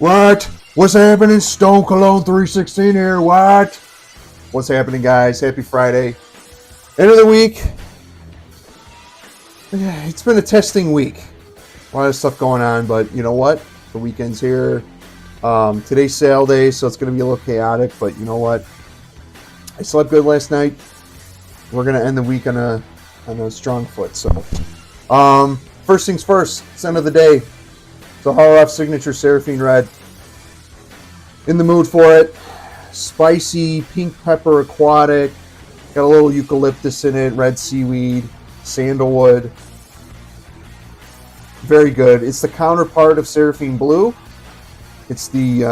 What? What's happening? Stone Cologne 316 here. What? What's happening, guys? Happy Friday. End of the week. Yeah, it's been a testing week. A lot of stuff going on, but you know what? The weekend's here. Today's sale day, so it's going to be a little chaotic, but you know what? I slept good last night. We're going to end the week on a strong foot. So, first things first, scent of the day. Azzaro Signature Seraphim Red. In the mood for it. Spicy, pink pepper aquatic. Got a little eucalyptus in it, red seaweed, sandalwood. Very good. It's the counterpart of Seraphim Blue. It's the,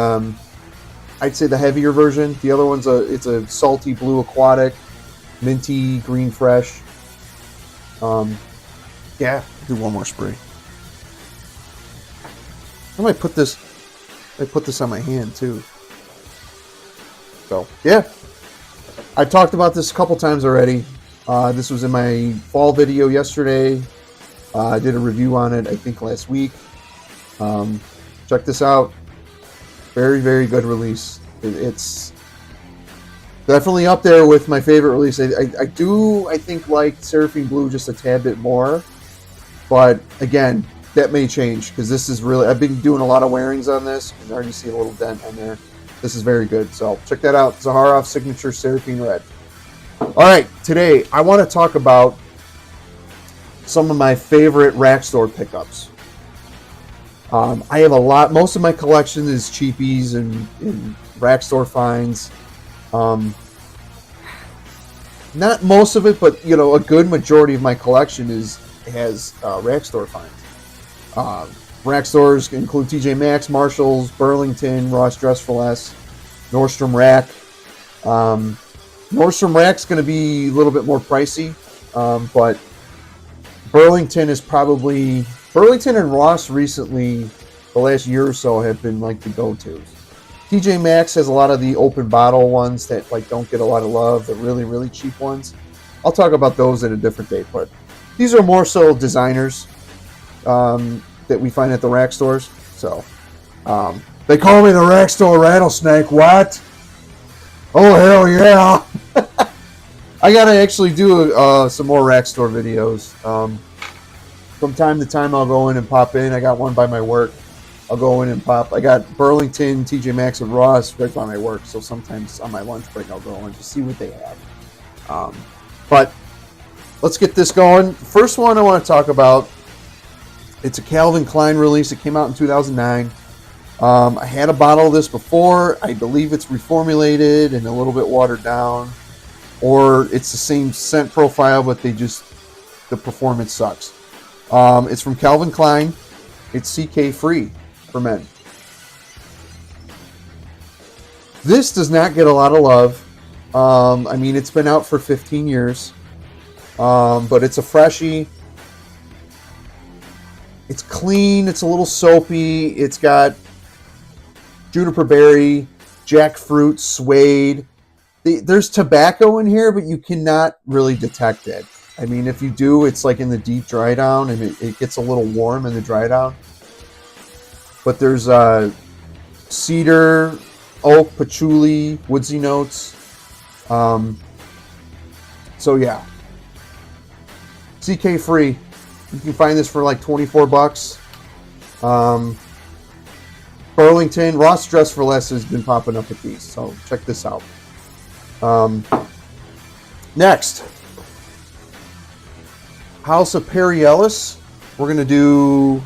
I'd say the heavier version. The other one's it's a salty blue aquatic, minty, green fresh. Yeah, do one more spray. I might put this on my hand too. So yeah, I talked about this a couple times already. This was in my fall video yesterday. I did a review on it, I think last week. Check this out. Very, very good release. It's definitely up there with my favorite release. I think like Seraphim Blue just a tad bit more, but again, that may change because this is really, I've been doing a lot of wearings on this. You can already see a little dent on there. This is very good. So check that out. Azzaro Signature Seraphim Red. All right, today I want to talk about some of my favorite Rackstore pickups. I have a lot. Most of my collection is cheapies and Rackstore finds. Not most of it, but you know, a good majority of my collection has Rackstore finds. Rackstores include TJ Maxx, Marshalls, Burlington, Ross Dress for Less, Nordstrom Rack. Nordstrom Rack's going to be a little bit more pricey, but Burlington and Ross recently, the last year or so, have been like the go-tos. TJ Maxx has a lot of the open bottle ones that like don't get a lot of love, the really, really cheap ones. I'll talk about those at a different date, but these are more so designers that we find at the rack stores. So they call me the Rackstore Rattlesnake. What? Oh, hell yeah. I gotta actually do some more Rackstore videos. From time to time I'll go in and pop in. I got one by my work. I'll go in and pop. I got Burlington, TJ Maxx, and Ross right by my work. So sometimes on my lunch break I'll go and just see what they have. But let's get this going. First one I want to talk about, it's a Calvin Klein release. It came out in 2009. I had a bottle of this before. I believe it's reformulated and a little bit watered down. Or it's the same scent profile, but the performance sucks. It's from Calvin Klein. It's CK free for men. This does not get a lot of love. I mean, it's been out for 15 years. But it's a freshie. It's clean. It's a little soapy. It's got juniper berry, jackfruit, suede. There's tobacco in here, but you cannot really detect it. I mean, if you do, it's like in the deep dry down, and it gets a little warm in the dry down. But there's cedar, oak, patchouli, woodsy notes. So yeah, CK free. You can find this for like $24. Burlington, Ross Dress for Less has been popping up with these, so check this out. Next, House of Perry Ellis. We're going to do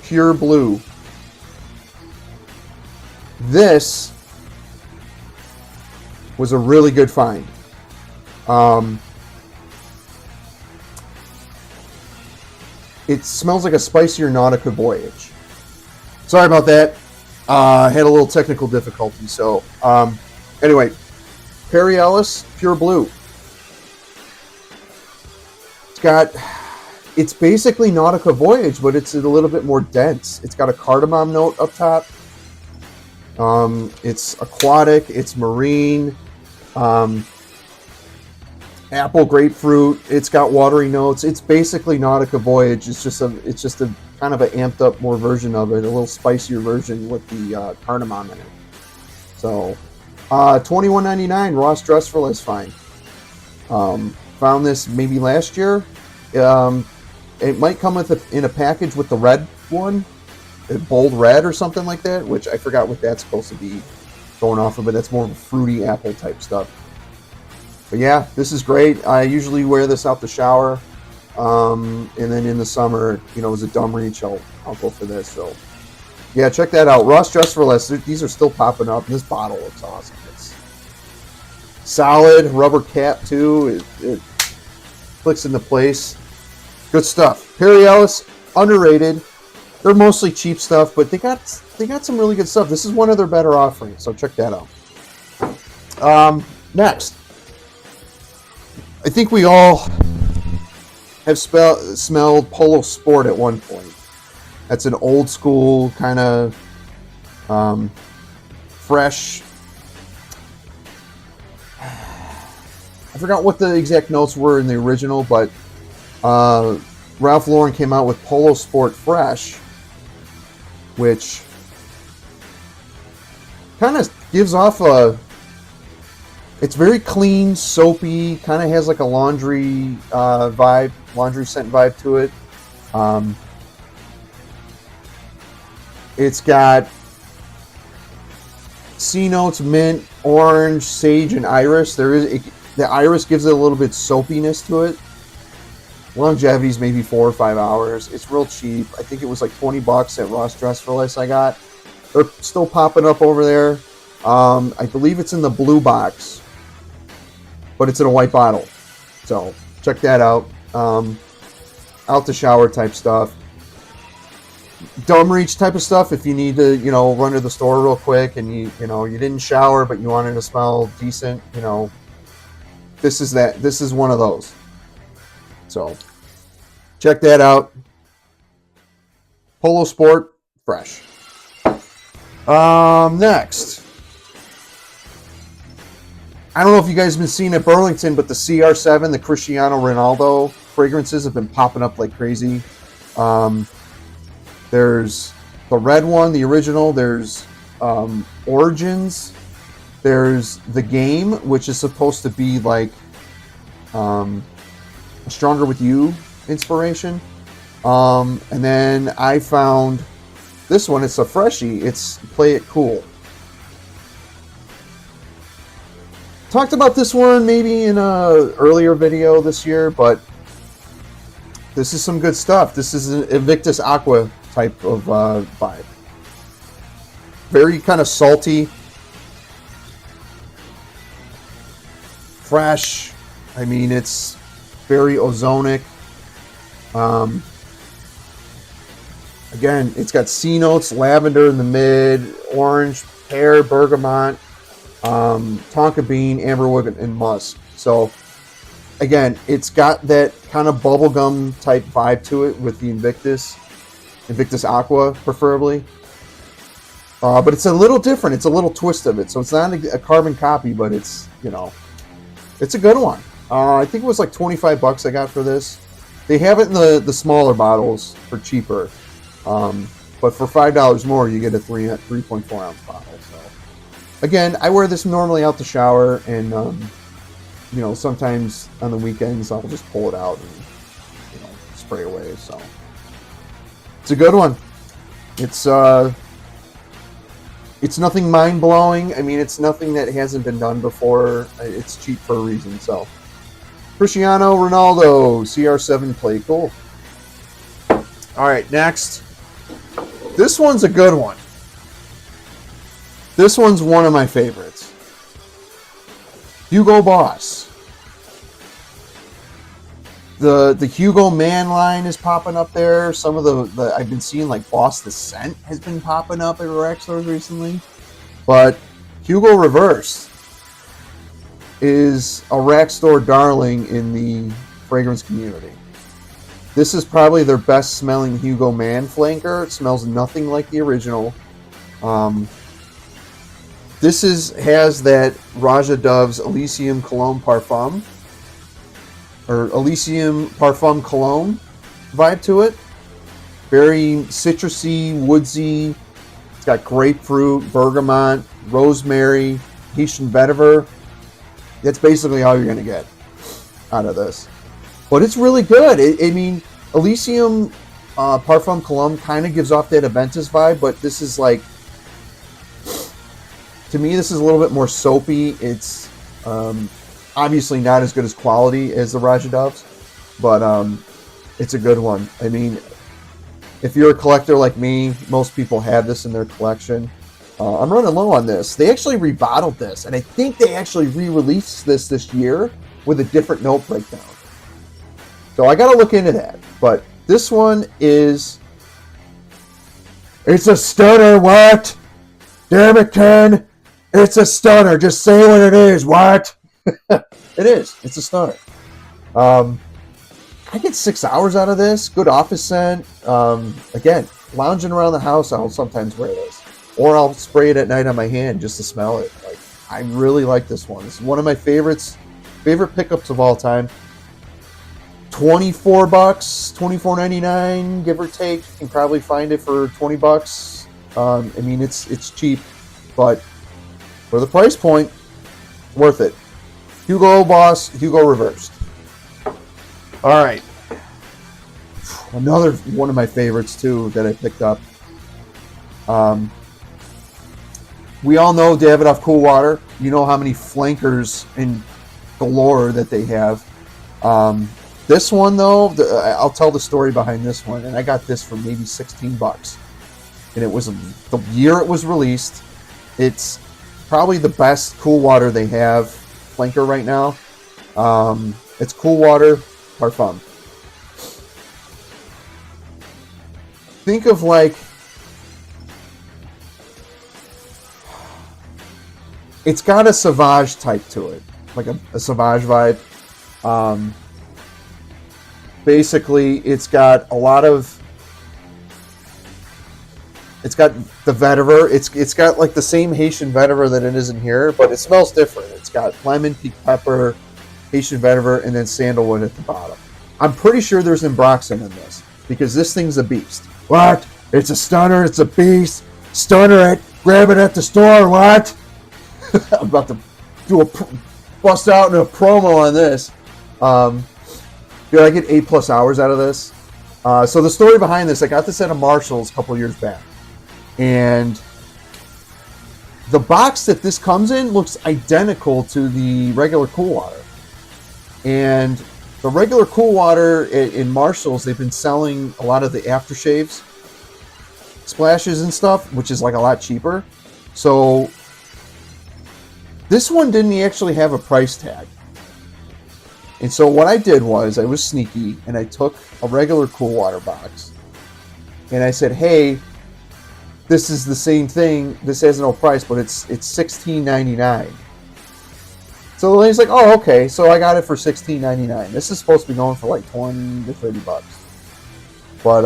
Pure Blue. This was a really good find. It smells like a spicier Nautica Voyage. Sorry about that. I had a little technical difficulty. So, anyway, Perry Ellis, Pure Blue. It's basically Nautica Voyage, but it's a little bit more dense. It's got a cardamom note up top. It's aquatic. It's marine. Apple, grapefruit. It's got watery notes. It's basically Nautica Voyage. It's just a kind of an amped up more version of it, a little spicier version with the cardamom in it. So, $21.99 Ross Dress for Less Fine. Found this maybe last year. It might come in a package with the red one, a bold red or something like that, which I forgot what that's supposed to be going off of, but that's more of a fruity apple type stuff. But yeah, this is great. I usually wear this out the shower, and then in the summer, as a dumb reach, I'll go for this. So yeah, check that out. Ross Dress for Less. These are still popping up. This bottle looks awesome. It's solid rubber cap too. It clicks into place. Good stuff. Perry Ellis, underrated. They're mostly cheap stuff, but they got some really good stuff. This is one of their better offerings, so check that out. Next, I think we all have smelled Polo Sport at one point. That's an old school kind of fresh. I forgot what the exact notes were in the original, but Ralph Lauren came out with Polo Sport Fresh, which kind of gives off it's very clean, soapy, kind of has like a laundry vibe, laundry scent vibe to it. It's got C notes, mint, orange, sage, and iris. The iris gives it a little bit soapiness to it. Longevity is maybe 4 or 5 hours. It's real cheap. I think it was like $20 at Ross Dress for Less I got. They're still popping up over there. I believe it's in the blue box, but it's in a white bottle. So check that out. Out the shower type stuff. Dumb reach type of stuff. If you need to, run to the store real quick and you didn't shower but you wanted to smell decent, this is one of those. So check that out. Polo Sport Fresh. Next, I don't know if you guys have been seeing at Burlington, but the CR7, the Cristiano Ronaldo fragrances have been popping up like crazy. There's the red one, the original. There's Origins. There's The Game, which is supposed to be like a Stronger With You inspiration. And then I found this one. It's a freshie. It's Play It Cool. Talked about this one maybe in a earlier video this year, but this is some good stuff. This is an Invictus Aqua type of vibe. Very kind of salty, fresh. I mean, it's very ozonic. Again, it's got C notes, lavender in the mid, orange, pear, bergamot, tonka bean, amberwood, and musk. So again, it's got that kind of bubblegum type vibe to it with the Invictus Aqua preferably. But it's a little different. It's a little twist of it. So it's not a carbon copy, but it's, it's a good one. I think it was like $25 I got for this. They have it in the smaller bottles for cheaper. But for $5 more, you get a 3.4 ounce bottle. So again, I wear this normally out the shower, and sometimes on the weekends I'll just pull it out and spray away. So it's a good one. It's nothing mind blowing. I mean, it's nothing that hasn't been done before. It's cheap for a reason. So Cristiano Ronaldo CR7 Play Cool. All right, next. This one's a good one. This one's one of my favorites. Hugo Boss. The Hugo Man line is popping up there. Some of the I've been seeing, like Boss the Scent has been popping up at Rackstore recently. But Hugo Reversed is a Rackstore darling in the fragrance community. This is probably their best smelling Hugo Man flanker. It smells nothing like the original. This has that Raja Dove's Elysium Cologne Parfum, or Elysium Parfum Cologne vibe to it. very citrusy, woodsy. It's got grapefruit, bergamot, rosemary, Haitian vetiver. That's basically all you're going to get out of this. But it's really good. I mean, Elysium Parfum Cologne kind of gives off that Aventus vibe, but this is like, to me, this is a little bit more soapy. It's obviously not as good as quality as the Raja Doves, but it's a good one. I mean, if you're a collector like me, most people have this in their collection. I'm running low on this. They actually rebottled this, and I think they actually re-released this year with a different note breakdown. So I got to look into that. But this one is... It's a stunner, what? Damn it, Ken. It's a stunner. Just say what it is, what? It is. It's a stunner. I get 6 hours out of this. Good office scent. Again, lounging around the house, I'll sometimes wear this. Or I'll spray it at night on my hand just to smell it. Like, I really like this one. It's one of my favorite pickups of all time. $24, $24.99, give or take. You can probably find it for $20. I mean, it's cheap, but for the price point, worth it. Hugo Reversed. All right. Another one of my favorites, too, that I picked up. We all know Davidoff Cool Water. You know how many flankers in galore that they have. This one, though, I'll tell the story behind this one. And I got this for maybe $16. And it was the year it was released. It's probably the best cool water they have, flanker right now. It's Cool Water Parfum. Think of like, it's got a Sauvage type to it, like a Sauvage vibe. Basically, it's got a lot of, it's got the vetiver. It's got like the same Haitian vetiver that it is in here, but it smells different. It's got lemon, pink pepper, Haitian vetiver, and then sandalwood at the bottom. I'm pretty sure there's Ambroxan in this, because this thing's a beast. What? It's a stunner, it's a beast. Stunner it, grab it at the store, what? I'm about to bust out in a promo on this. Dude, I get 8+ hours out of this. So the story behind this, I got this at a Marshall's a couple years back. And the box that this comes in looks identical to the regular Cool Water. And the regular Cool Water in Marshall's, they've been selling a lot of the aftershaves, splashes and stuff, which is like a lot cheaper. So this one didn't actually have a price tag. And so what I did was, I was sneaky, and I took a regular Cool Water box, and I said, hey, this is the same thing. This has no price, but it's $16.99. So the lady's like, oh, okay. So I got it for $16.99. This is supposed to be going for like $20 to $30. But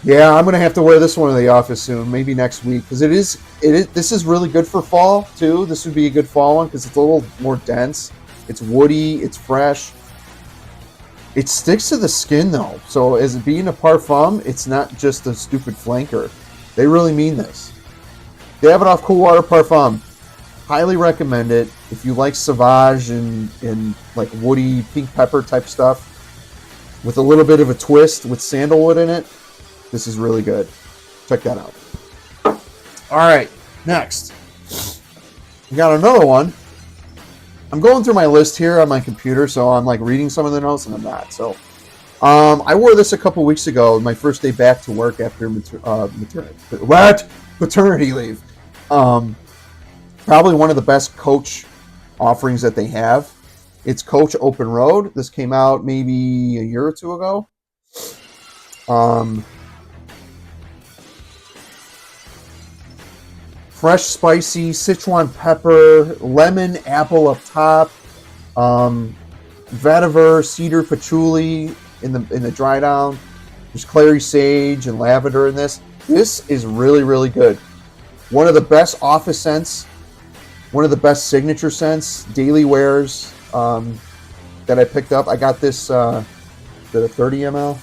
yeah, I'm gonna have to wear this one in the office soon, maybe next week, because it is. This is really good for fall too. This would be a good fall one because it's a little more dense. It's woody. It's fresh. It sticks to the skin though. So as it being a parfum, it's not just a stupid flanker. They really mean this. Davidoff Cool Water Parfum. Highly recommend it if you like Sauvage and like woody pink pepper type stuff with a little bit of a twist with sandalwood in it. This is really good. Check that out. All right, next. We got another one. I'm going through my list here on my computer, so I'm like reading some of the notes and I'm not. So I wore this a couple weeks ago, my first day back to work after paternity leave. Probably one of the best Coach offerings that they have. It's Coach Open Road. This came out maybe a year or two ago. Fresh, spicy, Sichuan pepper, lemon, apple up top, vetiver, cedar, patchouli in the dry down. There's clary sage and lavender in this. This is really, really good. One of the best office scents, one of the best signature scents, daily wears that I picked up. I got this Is it a 30 ml?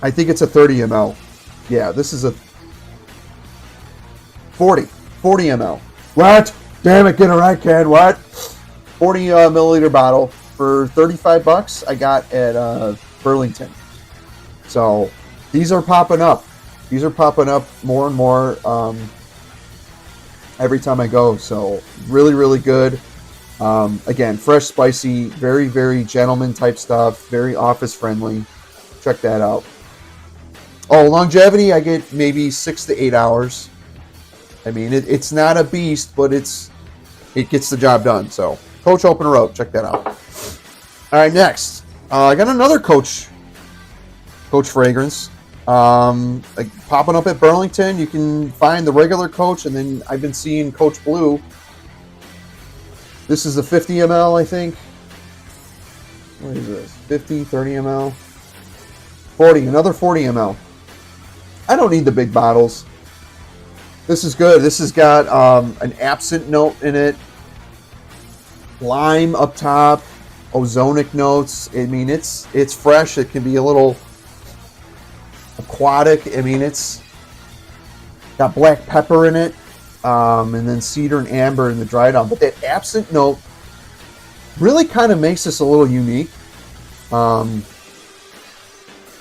I think it's a 30 ml. Yeah, this is a 40 ml. What? Damn it, get it right, kid. What? 40 milliliter bottle for $35 I got at Burlington. So these are popping up. These are popping up more and more every time I go. So really, really good. Again, fresh, spicy, very, very gentleman type stuff. Very office friendly. Check that out. Oh, longevity, I get maybe 6 to 8 hours. I mean, it's not a beast, but it gets the job done. So, Coach Open Road, check that out. All right, next, I got another Coach fragrance. Popping up at Burlington. You can find the regular Coach, and then I've been seeing Coach Blue. This is the 50 ml, I think. What is this? 50, 30 ml, 40, another 40 ml. I don't need the big bottles. This is good. This has got an absinthe note in it, lime up top, ozonic notes. I mean, it's fresh. It can be a little aquatic. I mean, it's got black pepper in it, and then cedar and amber in the dry down. But that absinthe note really kind of makes this a little unique.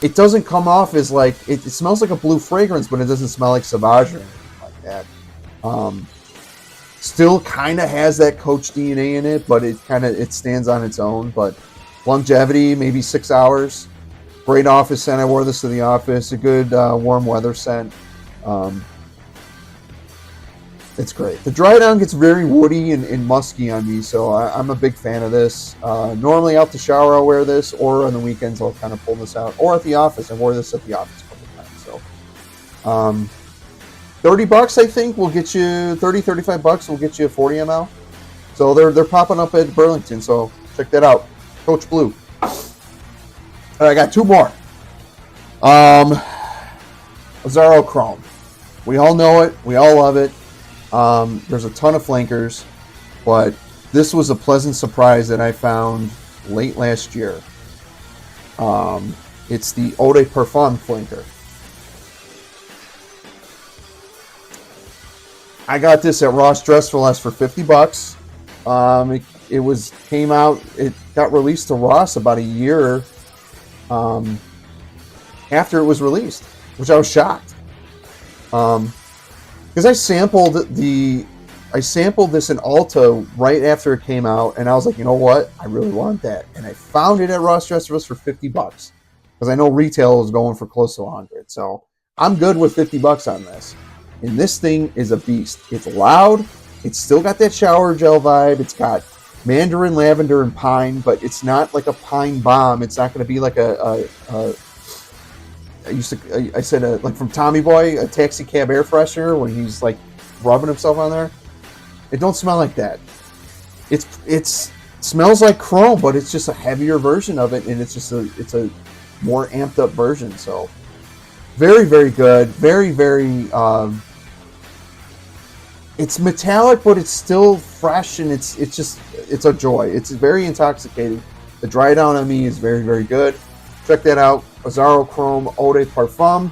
It doesn't come off as like, it smells like a blue fragrance, but it doesn't smell like Sauvage or anything like that. Still kind of has that Coach DNA in it, but it stands on its own. But longevity, maybe 6 hours. Great office scent. I wore this to the office. A good warm weather scent. It's great. The dry down gets very woody and musky on me, so I'm a big fan of this. Normally out the shower I'll wear this, or on the weekends I'll kind of pull this out. Or at the office. I wore this at the office a couple times. So $30 I think will get you, $35 will get you a 40 ml. So they're popping up at Burlington, so check that out. Coach Blue. All right, I got two more. Azzaro Chrome. We all know it. We all love it. There's a ton of flankers, but this was a pleasant surprise that I found late last year. It's the Eau de Parfum flanker. I got this at Ross Dress for Less for $50. It got released to Ross about a year after it was released, which I was shocked. Because I sampled this in Ulta right after it came out, and I was like, you know what? I really want that. And I found it at Ross Dress for $50 because I know retail is going for close to $100. So I'm good with $50 on this. And this thing is a beast. It's loud. It's still got that shower gel vibe. It's got mandarin, lavender, and pine, but it's not like a pine bomb. It's not going to be like like from Tommy Boy, a taxi cab air freshener when he's like rubbing himself on there. It don't smell like that. It smells like Chrome, but it's just a heavier version of it, and it's a more amped up version. So very, very good. Very, very. It's metallic, but it's still fresh, and it's a joy. It's very intoxicating. The dry down on me is very, very good. Check that out. Azzaro Chrome Eau de Parfum.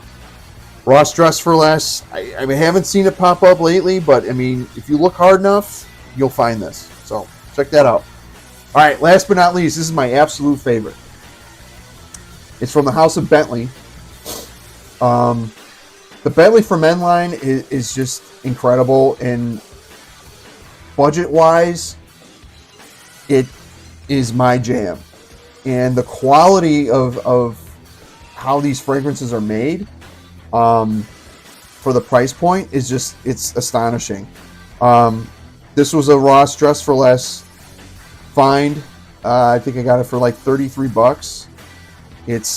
Ross Dress for Less. I haven't seen it pop up lately, but I mean, if you look hard enough, you'll find this. So check that out. All right, last but not least, this is my absolute favorite. It's from the house of Bentley. The Bentley for Men line is just incredible, and budget-wise, it is my jam. And the quality of how these fragrances are made for the price point is it's astonishing. This was a Ross Dress for Less find. I think I got it for like $33. It's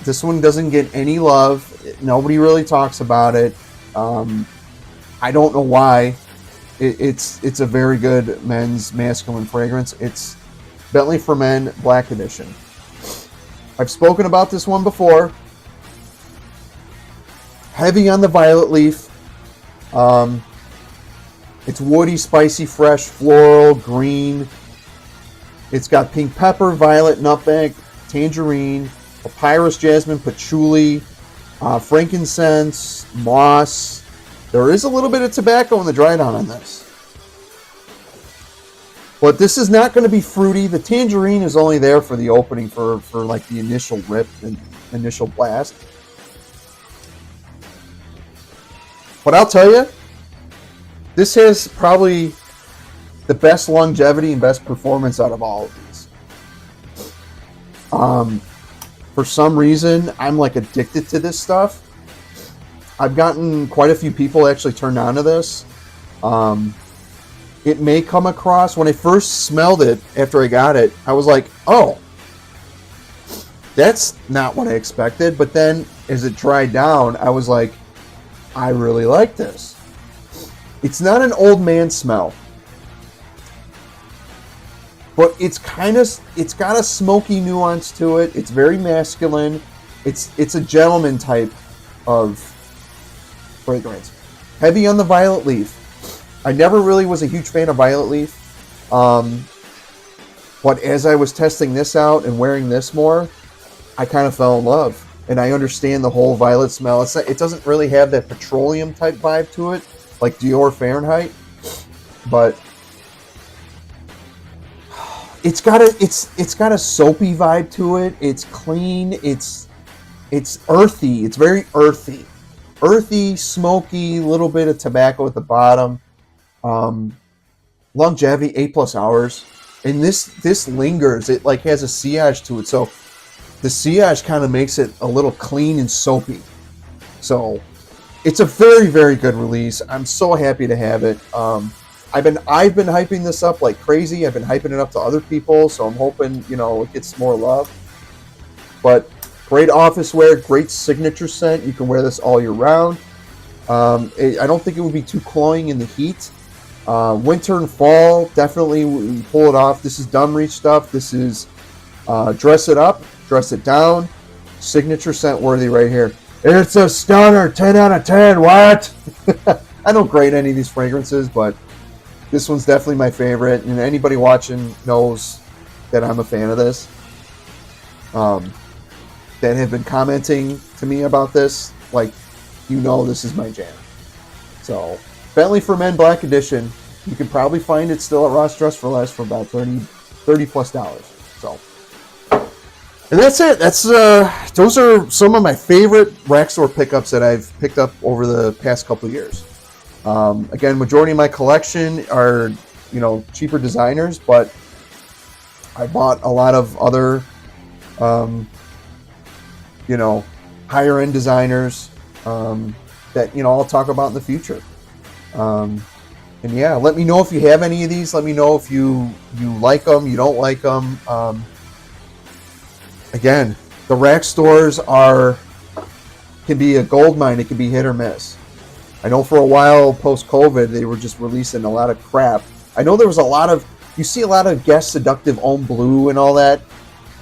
this one doesn't get any love. Nobody really talks about it. I don't know why. It's a very good men's masculine fragrance. It's Bentley for Men Black Edition. I've spoken about this one before. Heavy on the violet leaf. It's woody, spicy, fresh, floral, green. It's got pink pepper, violet, nutmeg, tangerine, papyrus, jasmine, patchouli, frankincense, moss. There is a little bit of tobacco in the dry down on this. But this is not going to be fruity. The tangerine is only there for the opening, for like the initial rip and initial blast. But I'll tell you, this has probably the best longevity and best performance out of all of these. For some reason, I'm like addicted to this stuff. I've gotten quite a few people actually turned on to this. It may come across, when I first smelled it after I got it, I was like, oh, that's not what I expected. But then as it dried down, I was like, I really like this. It's not an old man smell, but it's got a smoky nuance to it. It's very masculine. It's a gentleman type of fragrance. Heavy on the violet leaf. I never really was a huge fan of violet leaf. But as I was testing this out and wearing this more, I kind of fell in love. And I understand the whole violet smell. It doesn't really have that petroleum type vibe to it, like Dior Fahrenheit. But it's got a soapy vibe to it. It's clean. It's earthy. It's very earthy. Earthy, smoky, little bit of tobacco at the bottom. Longevity 8+ hours, and this lingers. It like has a sillage to it, so the sillage kind of makes it a little clean and soapy. So it's a very, very good release. I'm so happy to have it. I've been hyping this up like crazy. I've been hyping it up to other people, so I'm hoping it gets more love. But great office wear, great signature scent. You can wear this all year round. I don't think it would be too cloying in the heat. Winter and fall, definitely pull it off. This is dumb reach stuff. This is dress it up, dress it down. Signature scent worthy right here. It's a stunner, 10 out of 10. What? I don't grade any of these fragrances, but this one's definitely my favorite. And anybody watching knows that I'm a fan of this. That have been commenting to me about this, like, this is my jam. So, Bentley for Men Black Edition. You can probably find it still at Ross Dress for Less for about $30+. So, and that's it. Those are some of my favorite Rackstore pickups that I've picked up over the past couple of years. Again, majority of my collection are cheaper designers, but I bought a lot of other higher end designers that I'll talk about in the future. And yeah, let me know if you have any of these. Let me know if you like them, you don't like them. Again, the Rackstores can be a gold mine. It can be hit or miss. I know for a while post-COVID they were just releasing a lot of crap. I know there was you see a lot of Guess Seductive Homme Blue and all that.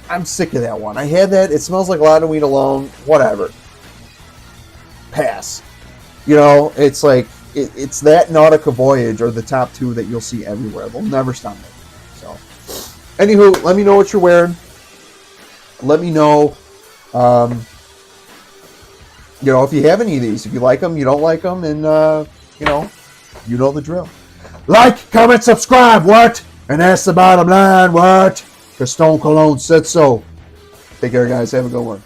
I'm sick of that one. I had that. It smells like Laudanum Alone. Whatever. Pass. It's like it's that Nautica Voyage are the top two that you'll see everywhere. They'll never stop it. So, anywho, let me know what you're wearing. Let me know, if you have any of these. If you like them, you don't like them, and you know the drill. Like, comment, subscribe. What? And that's the bottom line. What? Because Stone Cologne said so. Take care, guys. Have a good one.